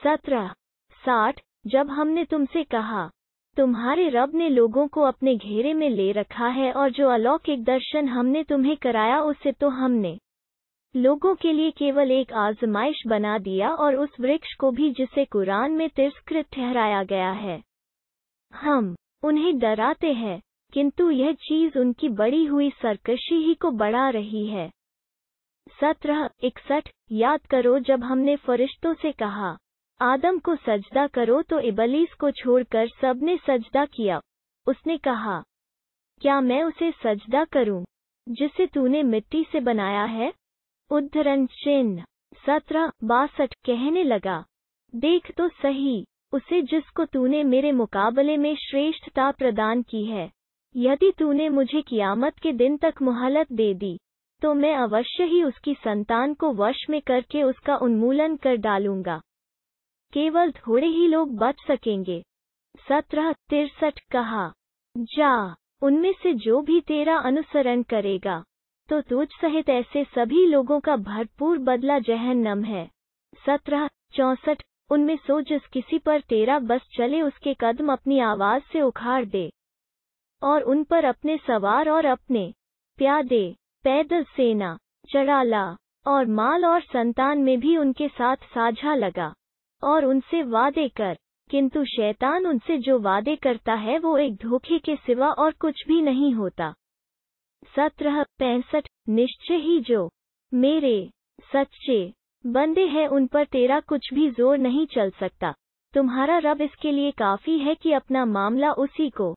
17:60 जब हमने तुमसे कहा, तुम्हारे रब ने लोगों को अपने घेरे में ले रखा है और जो अलौकिक दर्शन हमने तुम्हें कराया उसे तो हमने लोगों के लिए केवल एक आजमाइश बना दिया और उस वृक्ष को भी जिसे कुरान में तिरस्कृत ठहराया गया है। हम उन्हें डराते हैं, किंतु यह चीज उनकी बढ़ी हुई सरकशी ही को बढ़ा रही है। 17:61 याद करो जब हमने फरिश्तों से कहा, आदम को सजदा करो तो इबलीस को छोड़कर सबने सजदा किया। उसने कहा, क्या मैं उसे सजदा करूं जिसे तूने मिट्टी से बनाया है? उद्धरण चिन्ह। 17:62 कहने लगा, देख तो सही उसे जिसको तूने मेरे मुकाबले में श्रेष्ठता प्रदान की है। यदि तूने मुझे कियामत के दिन तक मोहलत दे दी तो मैं अवश्य ही उसकी संतान को वश में करके उसका उन्मूलन कर डालूंगा। केवल थोड़े ही लोग बच सकेंगे। 17:63 कहा, जा, उनमें से जो भी तेरा अनुसरण करेगा तो तुझ सहित ऐसे सभी लोगों का भरपूर बदला जहन्नम है। 17:64 उनमें सो जिस किसी पर तेरा बस चले उसके कदम अपनी आवाज से उखाड़ दे और उन पर अपने सवार और अपने प्यादे, पैदल सेना, चढ़ाला और माल और संतान में भी उनके साथ साझा लगा और उनसे वादे कर, किंतु शैतान उनसे जो वादे करता है वो एक धोखे के सिवा और कुछ भी नहीं होता। 17:65 निश्चय ही जो मेरे सच्चे बंदे हैं उन पर तेरा कुछ भी जोर नहीं चल सकता। तुम्हारा रब इसके लिए काफी है कि अपना मामला उसी को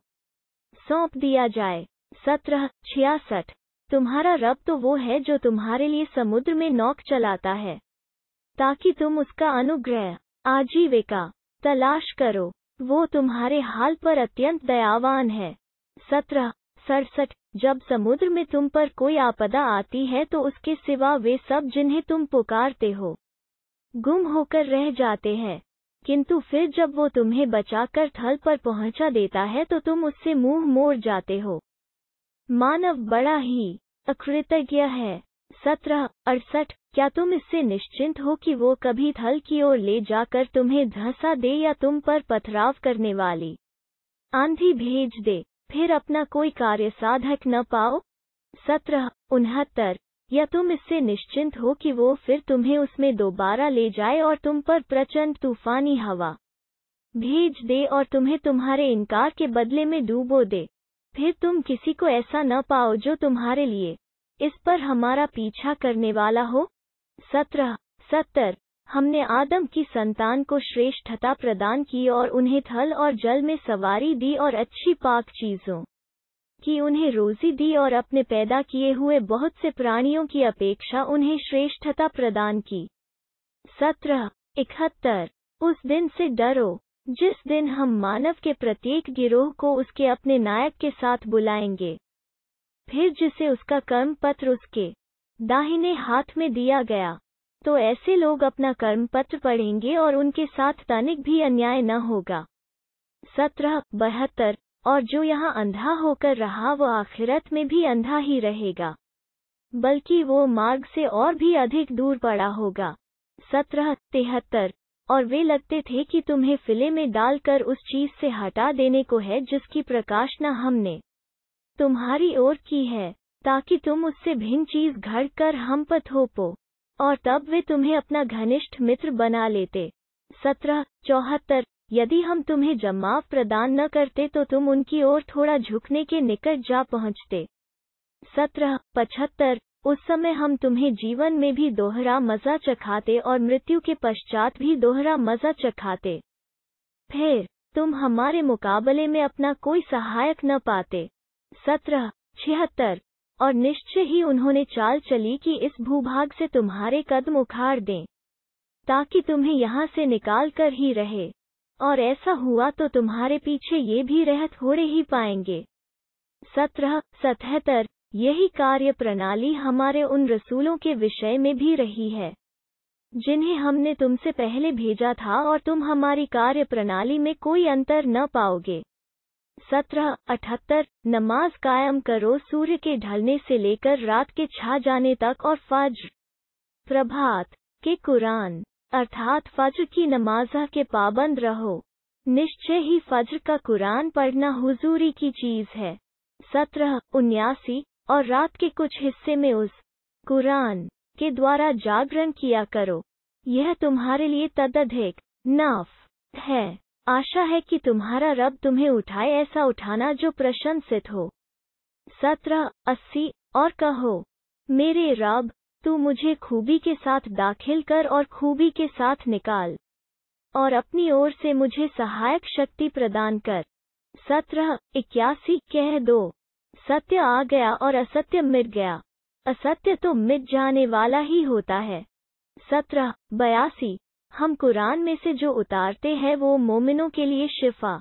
सौंप दिया जाए। 17:66 तुम्हारा रब तो वो है जो तुम्हारे लिए समुद्र में नौक चलाता है ताकि तुम उसका अनुग्रह, आजीविका तलाश करो। वो तुम्हारे हाल पर अत्यंत दयावान है। 17:67 जब समुद्र में तुम पर कोई आपदा आती है तो उसके सिवा वे सब जिन्हें तुम पुकारते हो गुम होकर रह जाते हैं, किंतु फिर जब वो तुम्हें बचाकर थल पर पहुंचा देता है तो तुम उससे मुंह मोड़ जाते हो। मानव बड़ा ही अकृतज्ञ है। 17:68 क्या तुम इससे निश्चिंत हो कि वो कभी थल की ओर ले जाकर तुम्हें धंसा दे या तुम पर पथराव करने वाली आंधी भेज दे, फिर अपना कोई कार्य साधक न पाओ? 17:69 या तुम इससे निश्चिंत हो कि वो फिर तुम्हें उसमें दोबारा ले जाए और तुम पर प्रचंड तूफानी हवा भेज दे और तुम्हें तुम्हारे इनकार के बदले में डूबो दे, फिर तुम किसी को ऐसा न पाओ जो तुम्हारे लिए इस पर हमारा पीछा करने वाला हो? 17:70 हमने आदम की संतान को श्रेष्ठता प्रदान की और उन्हें थल और जल में सवारी दी और अच्छी पाक चीजों की उन्हें रोजी दी और अपने पैदा किए हुए बहुत से प्राणियों की अपेक्षा उन्हें श्रेष्ठता प्रदान की। 17:71 उस दिन से डरो जिस दिन हम मानव के प्रत्येक गिरोह को उसके अपने नायक के साथ बुलाएंगे, फिर जिसे उसका कर्म पत्र उसके दाहिने हाथ में दिया गया, तो ऐसे लोग अपना कर्म पत्र पढ़ेंगे और उनके साथ तनिक भी अन्याय न होगा। 17:72 और जो यहाँ अंधा होकर रहा वो आखिरत में भी अंधा ही रहेगा, बल्कि वो मार्ग से और भी अधिक दूर पड़ा होगा। 17:73 और वे लगते थे कि तुम्हें फिले में डालकर उस चीज से हटा देने को है जिसकी प्रकाशना हमने तुम्हारी ओर की है, ताकि तुम उससे भिन्न चीज घड़ कर हम पर थोपो, और तब वे तुम्हें अपना घनिष्ठ मित्र बना लेते। 17:74 यदि हम तुम्हें जमाव प्रदान न करते तो तुम उनकी ओर थोड़ा झुकने के निकट जा पहुंचते। 17:75 उस समय हम तुम्हें जीवन में भी दोहरा मजा चखाते और मृत्यु के पश्चात भी दोहरा मजा चखाते, फिर तुम हमारे मुकाबले में अपना कोई सहायक न पाते। 17:76 और निश्चय ही उन्होंने चाल चली कि इस भूभाग से तुम्हारे कदम उखाड़ दें ताकि तुम्हें यहाँ से निकाल कर ही रहे, और ऐसा हुआ तो तुम्हारे पीछे ये भी रह थोड़े ही पाएंगे। 17:77 यही कार्य प्रणाली हमारे उन रसूलों के विषय में भी रही है जिन्हें हमने तुमसे पहले भेजा था, और तुम हमारी कार्य प्रणाली में कोई अंतर न पाओगे। 17:78 नमाज कायम करो सूर्य के ढलने से लेकर रात के छा जाने तक और फज्र प्रभात के कुरान अर्थात फज्र की नमाज के पाबंद रहो। निश्चय ही फज्र का कुरान पढ़ना हुजूरी की चीज है। 1779 और रात के कुछ हिस्से में उस कुरान के द्वारा जागरण किया करो। यह तुम्हारे लिए तदधिक नाफ है। आशा है कि तुम्हारा रब तुम्हें उठाए ऐसा उठाना जो प्रशंसित हो। 1780 और कहो, मेरे रब, तू मुझे खूबी के साथ दाखिल कर और खूबी के साथ निकाल, और अपनी ओर से मुझे सहायक शक्ति प्रदान कर। 1781 कह दो, सत्य आ गया और असत्य मिट गया। असत्य तो मिट जाने वाला ही होता है। 1782 हम कुरान में से जो उतारते हैं वो मोमिनों के लिए शिफा,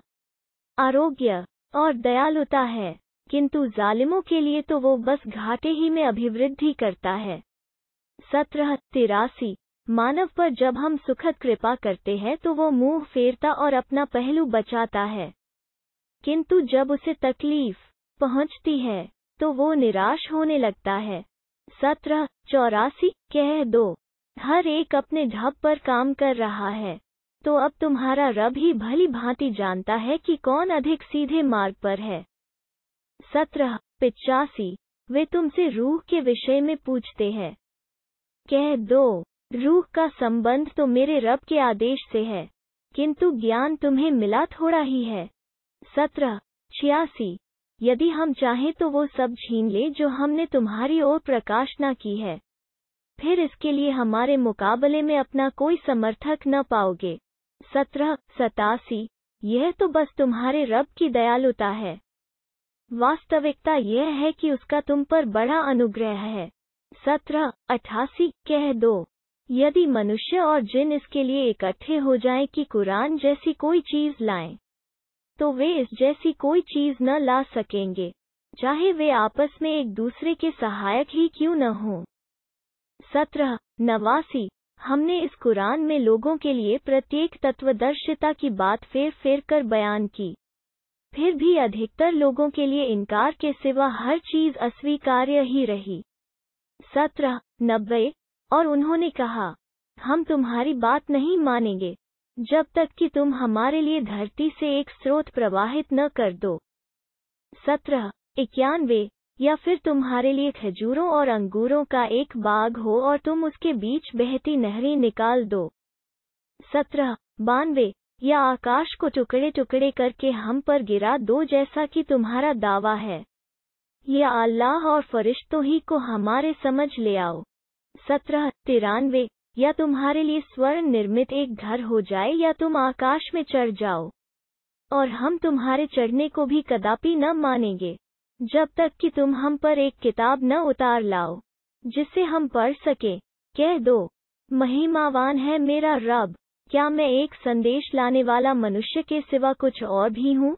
आरोग्य और दयालुता है, किंतु जालिमों के लिए तो वो बस घाटे ही में अभिवृद्धि करता है। 1783 मानव पर जब हम सुखद कृपा करते हैं तो वो मुंह फेरता और अपना पहलू बचाता है, किंतु जब उसे तकलीफ पहुंचती है तो वो निराश होने लगता है। 1784 कह दो, हर एक अपने ढब पर काम कर रहा है, तो अब तुम्हारा रब ही भली भांति जानता है कि कौन अधिक सीधे मार्ग पर है। 1785 वे तुमसे रूह के विषय में पूछते हैं। कह दो, रूह का संबंध तो मेरे रब के आदेश से है, किंतु ज्ञान तुम्हें मिला थोड़ा ही है। 1786 यदि हम चाहें तो वो सब छीन ले जो हमने तुम्हारी ओर प्रकाशना की है, फिर इसके लिए हमारे मुकाबले में अपना कोई समर्थक न पाओगे। 1787 यह तो बस तुम्हारे रब की दयालुता है। वास्तविकता यह है कि उसका तुम पर बड़ा अनुग्रह है। 1788 कह दो, यदि मनुष्य और जिन इसके लिए इकट्ठे हो जाएं कि कुरान जैसी कोई चीज लाएं, तो वे इस जैसी कोई चीज न ला सकेंगे, चाहे वे आपस में एक दूसरे के सहायक ही क्यों न हों। 1789 हमने इस कुरान में लोगों के लिए प्रत्येक तत्वदर्शिता की बात फेर फेर कर बयान की, फिर भी अधिकतर लोगों के लिए इनकार के सिवा हर चीज अस्वीकार्य ही रही। 1790 और उन्होंने कहा, हम तुम्हारी बात नहीं मानेंगे जब तक कि तुम हमारे लिए धरती से एक स्रोत प्रवाहित न कर दो। 1791 या फिर तुम्हारे लिए खजूरों और अंगूरों का एक बाग हो और तुम उसके बीच बहती नहरें निकाल दो। 1792 या आकाश को टुकड़े टुकड़े करके हम पर गिरा दो जैसा कि तुम्हारा दावा है, या अल्लाह और फरिश्तों ही को हमारे समझ ले आओ। 1793 या तुम्हारे लिए स्वर्ण निर्मित एक घर हो जाए या तुम आकाश में चढ़ जाओ, और हम तुम्हारे चढ़ने को भी कदापि न मानेंगे जब तक कि तुम हम पर एक किताब न उतार लाओ जिसे हम पढ़ सके। कह दो, महिमावान है मेरा रब, क्या मैं एक संदेश लाने वाला मनुष्य के सिवा कुछ और भी हूँ?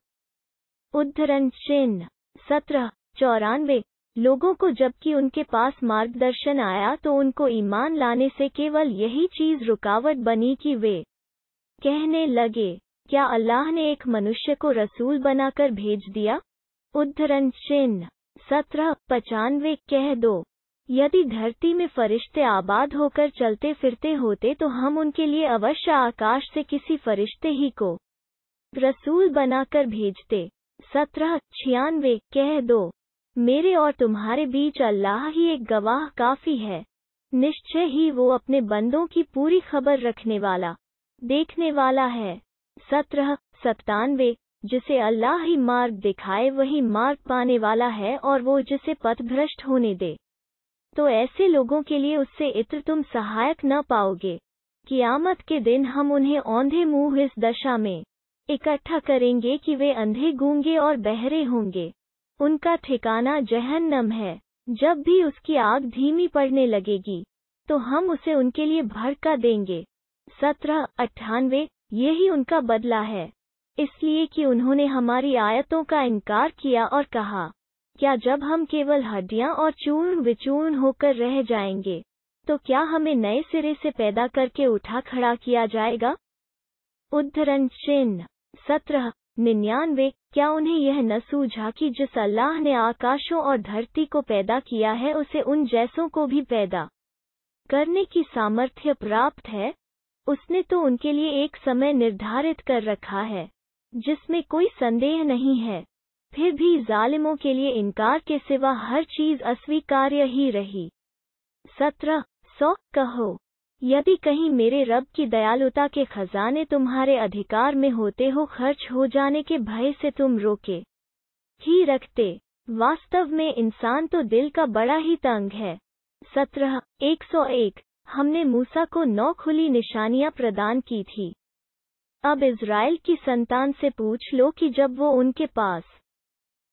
उद्धरण चिन्ह। 1794 लोगों को जबकि उनके पास मार्गदर्शन आया तो उनको ईमान लाने से केवल यही चीज रुकावट बनी कि वे कहने लगे, क्या अल्लाह ने एक मनुष्य को रसूल बनाकर भेज दिया? उद्धरण चिन्ह। 1795 कह दो, यदि धरती में फरिश्ते आबाद होकर चलते फिरते होते तो हम उनके लिए अवश्य आकाश से किसी फरिश्ते ही को रसूल बनाकर भेजते। 1796 कह दो, मेरे और तुम्हारे बीच अल्लाह ही एक गवाह काफी है, निश्चय ही वो अपने बंदों की पूरी खबर रखने वाला, देखने वाला है। 1797 जिसे अल्लाह ही मार्ग दिखाए वही मार्ग पाने वाला है, और वो जिसे पथभ्रष्ट होने दे तो ऐसे लोगों के लिए उससे इत्र तुम सहायक न पाओगे। क़यामत के दिन हम उन्हें औंधे मुंह इस दशा में इकट्ठा करेंगे कि वे अंधे गूंगे और बहरे होंगे। उनका ठिकाना जहन्नम है। जब भी उसकी आग धीमी पड़ने लगेगी तो हम उसे उनके लिए भड़का देंगे। 1798 यही उनका बदला है, इसलिए कि उन्होंने हमारी आयतों का इनकार किया और कहा, क्या जब हम केवल हड्डियां और चूर्ण विचूर्ण होकर रह जाएंगे तो क्या हमें नए सिरे से पैदा करके उठा खड़ा किया जाएगा? उद्धरण चिन्ह। 1799 क्या उन्हें यह न सूझा कि जिस अल्लाह ने आकाशों और धरती को पैदा किया है उसे उन जैसों को भी पैदा करने की सामर्थ्य प्राप्त है? उसने तो उनके लिए एक समय निर्धारित कर रखा है, जिसमें कोई संदेह नहीं है। फिर भी जालिमों के लिए इनकार के सिवा हर चीज अस्वीकार्य ही रही। 1700 कहो, यदि कहीं मेरे रब की दयालुता के खजाने तुम्हारे अधिकार में होते हो, खर्च हो जाने के भय से तुम रोके ही रखते। वास्तव में इंसान तो दिल का बड़ा ही तंग है। 101 हमने मूसा को 9 खुली निशानियां प्रदान की थी। अब इज़राइल की संतान से पूछ लो कि जब वो उनके पास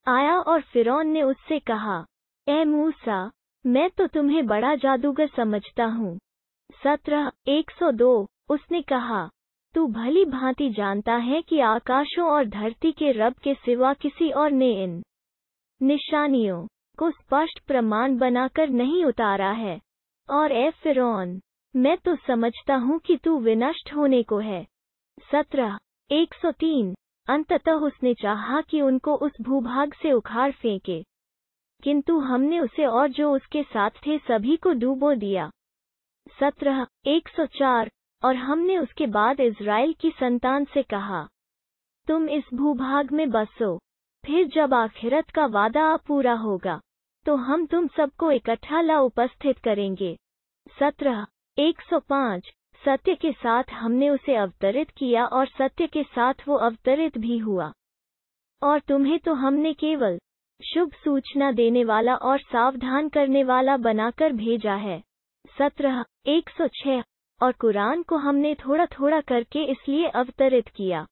आया और फिरौन ने उससे कहा, ए मूसा, मैं तो तुम्हें बड़ा जादूगर समझता हूँ। 102 उसने कहा, तू भली भांति जानता है कि आकाशों और धरती के रब के सिवा किसी और ने इन निशानियों को स्पष्ट प्रमाण बनाकर नहीं उतारा है। और ए फिरौन, मैं तो समझता हूँ कि तू विनष्ट होने को है। 103 अंततः उसने चाहा कि उनको उस भूभाग से उखाड़ फेंके, किंतु हमने उसे और जो उसके साथ थे सभी को डूबो दिया। 104 और हमने उसके बाद इज़राइल की संतान से कहा, तुम इस भूभाग में बसो, फिर जब आखिरत का वादा पूरा होगा तो हम तुम सबको इकट्ठा ला उपस्थित करेंगे। 105 सत्य के साथ हमने उसे अवतरित किया और सत्य के साथ वो अवतरित भी हुआ, और तुम्हें तो हमने केवल शुभ सूचना देने वाला और सावधान करने वाला बनाकर भेजा है। 106 और कुरान को हमने थोड़ा थोड़ा करके इसलिए अवतरित किया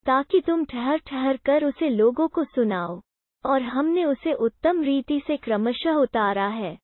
ताकि तुम ठहर ठहर कर उसे लोगों को सुनाओ, और हमने उसे उत्तम रीति से क्रमशः उतारा है।